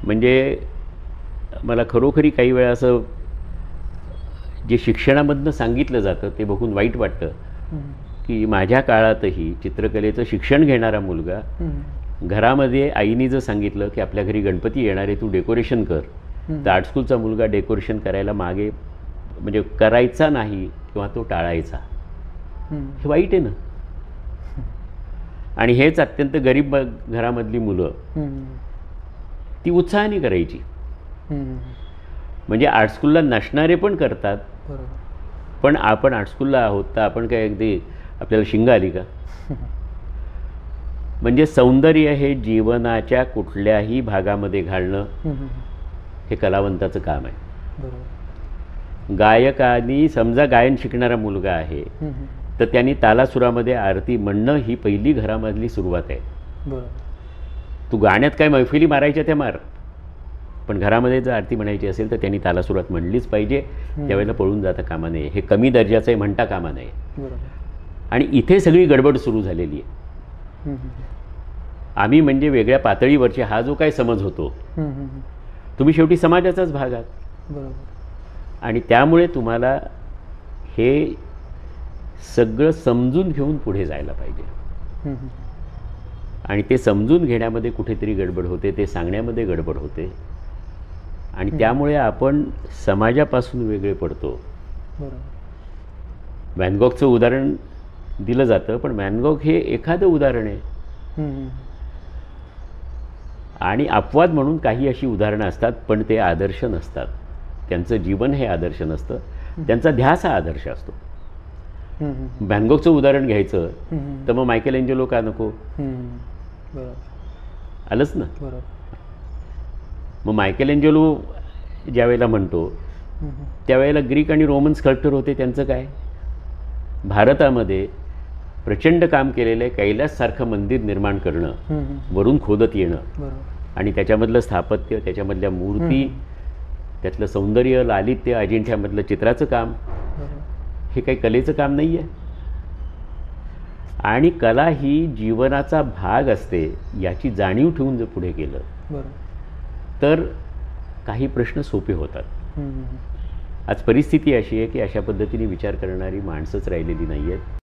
म्हणजे मला खरोखरी काही वेळा असं जे शिक्षणामधनं सांगितलं जातं ते बघून वाईट वाटतं की माझ्या काळातही चित्रकलेचं शिक्षण घेणारा मुलगा घरामध्ये आईने जर सांगितलं की आपल्या घरी गणपती येणार आहे, तू डेकोरेशन कर, तर आर्ट स्कूलचा मुलगा डेकोरेशन करायला मागे म्हणजे करायचा नाही किंवा तो टाळायचा. हे वाईट आहे ना. आणि हेच अत्यंत गरीब घरामधली मुलं ती उत्साहाने करायची. म्हणजे आर्ट स्कूलला नसणारे पण करतात. पण आपण आर्ट स्कूलला आहोत तर आपण काय अगदी आपल्याला शिंग आली का? म्हणजे सौंदर्य हे जीवनाच्या कुठल्याही भागामध्ये घालणं हे कलावंताचं काम आहे. गायकानी समजा गायन शिकणारा मुलगा आहे तर त्यांनी तालासुरामध्ये आरती म्हणणं ही पहिली घरामधली सुरुवात आहे. तू गाण्यात काय मैफिली मारायच्या त्या मार, पण घरामध्ये जर आरती म्हणायची असेल तर त्यांनी तालासुरात म्हणलीच पाहिजे. त्यावेळेला पळून जाता कामा नये, हे कमी दर्जाचं आहे म्हणता कामा नये. आणि इथे सगळी गडबड सुरू झालेली आहे. आम्ही म्हणजे वेगळ्या पातळीवरचे हा जो काय समज होतो, तुम्ही शेवटी समाजाचाच भाग आहात. आणि त्यामुळे तुम्हाला हे सगळं समजून घेऊन पुढे जायला पाहिजे. आणि ते समजून घेण्यामध्ये कुठेतरी गडबड होते, ते सांगण्यामध्ये गडबड होते. आणि त्यामुळे आपण समाजापासून वेगळे पडतो. व्हॅन गॉगचं उदाहरण दिलं जातं, पण व्हॅन गॉग हे एखादं उदाहरण आहे. आणि अपवाद म्हणून काही अशी उदाहरणं असतात, पण ते आदर्श नसतात. त्यांचं जीवन हे आदर्श नसतं, त्यांचा ध्यास हा आदर्श असतो. व्हॅन गॉगचं उदाहरण घ्यायचं तर मग मायकेल एंजेलो का नको? आलंच ना. मग मायकेल एंजेलो ज्यावेळेला म्हणतो त्यावेळेला ग्रीक आणि रोमन स्कल्प्टर होते. त्यांचं काय? भारतामध्ये प्रचंड काम केलेलं आहे. कैलाससारखं मंदिर निर्माण करणं, वरून खोदत येणं आणि त्याच्यामधलं स्थापत्य, त्याच्यामधल्या मूर्ती, त्यातलं सौंदर्य, लालित्य, अजिंठ्यामधलं चित्राचं काम, हे काही कलेचं काम नाही आहे. आणि कला ही जीवनाचा भाग असते याची जाणीव ठेवून जर पुढे गेलं तर काही प्रश्न सोपे होतात. आज परिस्थिती अशी आहे की अशा पद्धतीने विचार करणारी माणसंच राहिलेली नाही आहेत.